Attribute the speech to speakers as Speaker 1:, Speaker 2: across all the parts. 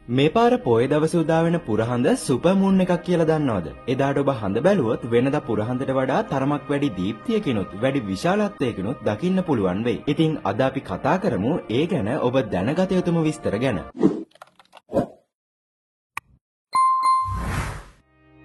Speaker 1: මේ පාර පොය දවසේ උදා වෙන පුරහඳ සුපර් මූන් එකක් කියලා දන්නවද? එදාට ඔබ හඳ බැලුවොත් වෙනදා පුරහඳට වඩා තරමක් වැඩි දීප්තියකිනුත් වැඩි විශාලත්වයකිනුත් දකින්න පුළුවන් වෙයි. ඉතින් අද අපි කතා කරමු ඒ ගැන ඔබ දැනගත යුතුම විස්තර ගැන.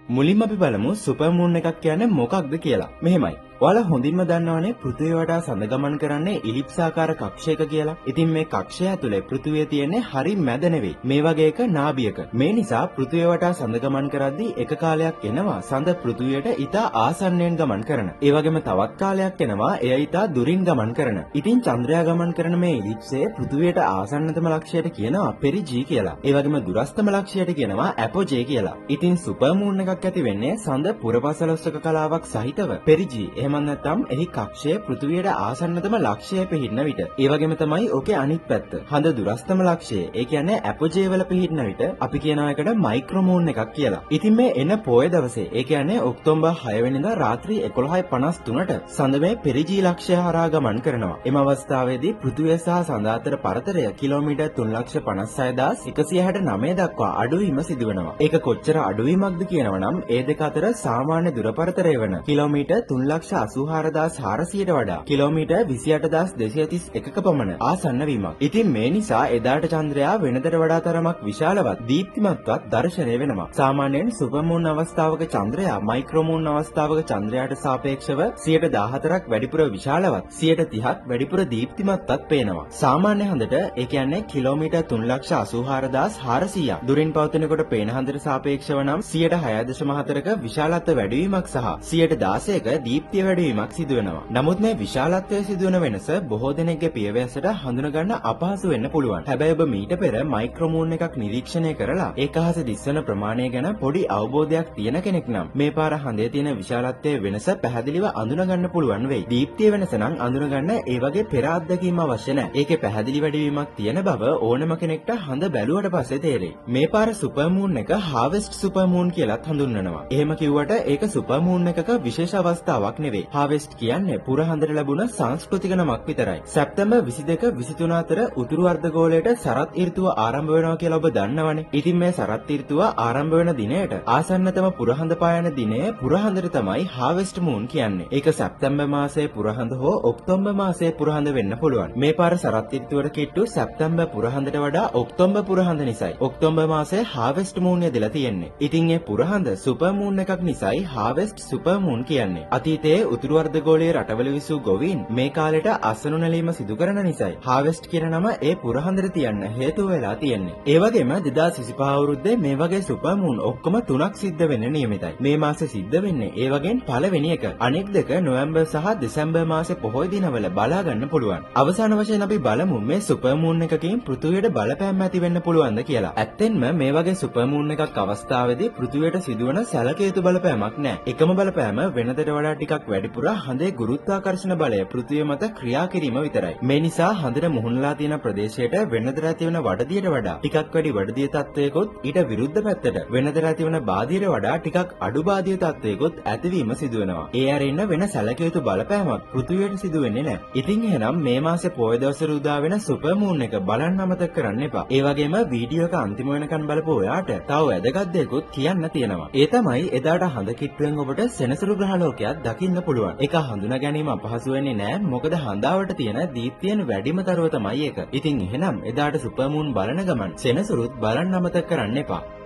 Speaker 1: මුලින්ම අපි බලමු සුපර් මූන් එකක් කියන්නේ මොකක්ද කියලා. මෙහෙමයි. ඔයාලා හොඳින්ම දන්නවනේ පෘථිවිය වටා සඳ ගමන් කරන්නේ ඉලිප්සාකාර කක්ෂයක කියලා. ඉතින් මේ කක්ෂය ඇතුලේ පෘථිවිය තියෙන්නේ හරි මැද නෙවෙයි. මේ වගේ එක නාභියක. මේ නිසා පෘථිවිය වටා සඳ ගමන් කරද්දී එක කාලයක් එනවා සඳ පෘථිවියට ඉතා ආසන්නයෙන් ගමන් කරන. ඒ වගේම තවත් කාලයක් එනවා එය ඉතා දුරින් ගමන් කරන. ඉතින් චන්ද්‍රයා ගමන් කරන මේ ඉලිප්සය පෘථිවියට ආසන්නතම ලක්ෂයට කියනවා පෙරිජී කියලා. ඒ වගේම දුරස්ථම ලක්ෂයට කියනවා ඇපොජේ කියලා. ඉතින් සුපර් මූන් එකක් ඇති වෙන්නේ සඳ පුරපසළොස්වක කලාවක් සහිතව පෙරිජී. එහෙම නැත්නම් එහි කක්ෂය පෘථිවියට ආසන්නතම ලක්ෂයේ පිහිටන විට. ඒ වගේම තමයි ඕකේ අනිත් පැත්ත. හඳ දුරස්ථම ලක්ෂයේ. ඒ කියන්නේ ඇපොජේ වල පිහිටන විට අපි කියනවා එකට මයික්‍රෝ මූන් එකක් කියලා. ඉතින් මේ එන පොය දවසේ ඒ කියන්නේ ඔක්තෝබර් 6 වෙනිදා රාත්‍රී 11:53ට සඳ මේ පෙරිජී ලක්ෂය හරහා ගමන් කරනවා. එම අවස්ථාවේදී පෘථිවිය සහ සඳ අතර පරතරය කිලෝමීටර් 3,56,969 දක්වා අඩුවීම සිදුවෙනවා. ඒක කොච්චර අඩුවීමක්ද කියනවනම් ඒ දෙක අතර සාමාන්‍ය දුර පරතරය වන කිලෝමීටර් 3,84,400ට වඩා කිලෝමීටර් 28,231ක පමණ ආසන්න වීමක්. ඉතින් මේ නිසා එදාට චන්ද්‍රයා වෙනදට වඩා තරමක් විශාලවත් දීප්තිමත්වත් දර්ශනය වෙනවා. සාමාන්‍යයෙන් සුපර් මූන් අවස්ථාවක චන්ද්‍රයා මයික්‍රෝ මූන් අවස්ථාවක චන්ද්‍රයාට සාපේක්ෂව 114ක් වැඩිපුර විශාලවත් 130ක් වැඩිපුර දීප්තිමත්වත් පේනවා. සාමාන්‍ය හඳට ඒ කියන්නේ කිලෝමීටර් 3,84,400ක් දුරින් පවතිනකොට පේන හඳට සාපේක්ෂව නම් 6.4ක විශාලත්ව වැඩිවීමක් සහ 16ක දීප්තිය වැඩිවීමක් සිදු වෙනවා. නමුත් මේ විශාලත්වයේ සිදුවන වෙනස බොහෝ දෙනෙක්ගේ පියවැසට හඳුනගන්න අපහසු වෙන්න පුළුවන්. හැබැයි ඔබ මීට පෙර මයික්‍රෝ මූන් එකක් නිරීක්ෂණය කරලා ඒක අහස දිස්වන ප්‍රමාණය ගැන පොඩි අවබෝධයක් තියෙන කෙනෙක් නම් මේ පාර හඳේ තියෙන විශාලත්වයේ වෙනස පැහැදිලිව අඳුනගන්න පුළුවන් වෙයි. දීප්තිය වෙනස නම් අඳුනගන්න ඒ වගේ පෙර අත්දැකීම් අවශ්‍ය නැහැ. ඒකේ පැහැදිලි වැඩිවීමක් තියෙන බව ඕනම කෙනෙක්ට හඳ බැලුවට පස්සේ තේරෙයි. මේ පාර සුපර් මූන් එක හාවෙස්ට් සුපර් මූන් කියලාත් හඳුන්වනවා. එහෙම කිව්වට ඒක සුපර් මූන් එකක විශේෂ අවස්ථාවක් නෙවෙයි. හාවෙස්ට් කියන්නේ පුරහඳට ලැබුණ සංස්කෘතික නමක් විතරයි. සැප්තැම්බර් 22 23 අතර උතුරු අර්ධගෝලයට සරත් ඍතුව ආරම්භ වෙනවා කියලා ඔබ දන්නවනේ. ඉතින් මේ සරත් ඍතුව ආරම්භ වෙන දිනයට ආසන්නතම පුරහඳ පායන දිනය පුරහඳට තමයි හාවෙස්ට් මූන් කියන්නේ. ඒක සැප්තැම්බර් මාසයේ පුරහඳ හෝ ඔක්තෝබර් මාසයේ පුරහඳ වෙන්න පුළුවන්. මේ පාර සරත් ඍතුවට කිට්ටු සැප්තැම්බර් පුරහඳට වඩා ඔක්තෝබර් පුරහඳ නිසායි. ඔක්තෝබර් මාසයේ හාවෙස්ට් මූන් යදලා තියෙන්නේ. ඉතින් මේ පුරහඳ සුපර් මූන් එකක් නිසායි හාවෙස්ට් සුපර් මූන් කියන්නේ. අතීතයේ උතුරු අර්ධගෝලයේ රටවල විසූ ගොවීන් මේ කාලෙට අසනු නැලීම සිදු කරන නිසායි හාවෙස්ට් කියන නම ඒ පුරහඳට තියන්න හේතුව වෙලා තියෙන්නේ. ඒ වගේම 2025 අවුරුද්දේ මේ වගේ සුපර් මූන් ඔක්කොම 3ක් සිද්ධ වෙන්න නියමිතයි. මේ මාසේ සිද්ධ වෙන්නේ ඒ වගේන් පළවෙනි එක. අනෙක් දෙක නොවැම්බර් සහ දෙසැම්බර් මාසේ පොහොය දිනවල බලා ගන්න පුළුවන්. අවසාන වශයෙන් අපි බලමු මේ සුපර් මූන් එකකින් පෘථිවියට බලපෑම් ඇති වෙන්න පුළුවන්ද කියලා. ඇත්තෙන්ම මේ වගේ සුපර් මූන් එකක් අවස්ථාවේදී පෘථිවියට සිදුවන සැලකිය යුතු බලපෑමක් නැහැ. එකම බලපෑම වෙනදට වඩා ටිකක් වැඩිපුර හඳේ ගුරුත්වාකර්ෂණ බලය පෘථිවිය මත ක්‍රියා කිරීම විතරයි. මේ නිසා හඳට මුහුණලා තියෙන ප්‍රදේශයට වෙනදට ඇතිවන වඩදියට වඩා ටිකක් වැඩි වඩදිය තත්ත්වයකොත් ඊට විරුද්ධ පැත්තට වෙනදට ඇතිවන බාධියට වඩා ටිකක් අඩු බාධිය තත්ත්වයකොත් ඇතිවීම සිදු වෙනවා. ඒ ඇරෙන්න වෙන සැලකිය යුතු බලපෑමක් පෘථිවියට සිදු වෙන්නේ නැහැ. ඉතින් එහෙනම් මේ මාසේ පොය දවසට උදා වෙන සුපර් මූන් එක බලන්න අමතක කරන්න එපා. ඒ වගේම වීඩියෝ එක අන්තිම වෙනකන් බලපුව ඔයාට තව වැදගත් දෙයක්ත් කියන්න තියෙනවා. ඒ තමයි එදාට හඳ කිට්ටුවෙන් ඔබට සෙනසුරු ග්‍රහලෝකයක් දකින්න පුළුවන්. ඒක හඳුනා ගැනීම අපහසු වෙන්නේ නැහැ. මොකද හඳාවට තියෙන දීප්තියෙන් වැඩිම තරුව තමයි ඒක. ඉතින් එහෙනම් එදාට සුපර් මූන් බලන ගමන් සෙනසුරුත් බලන්න අමතක කරන්න එපා.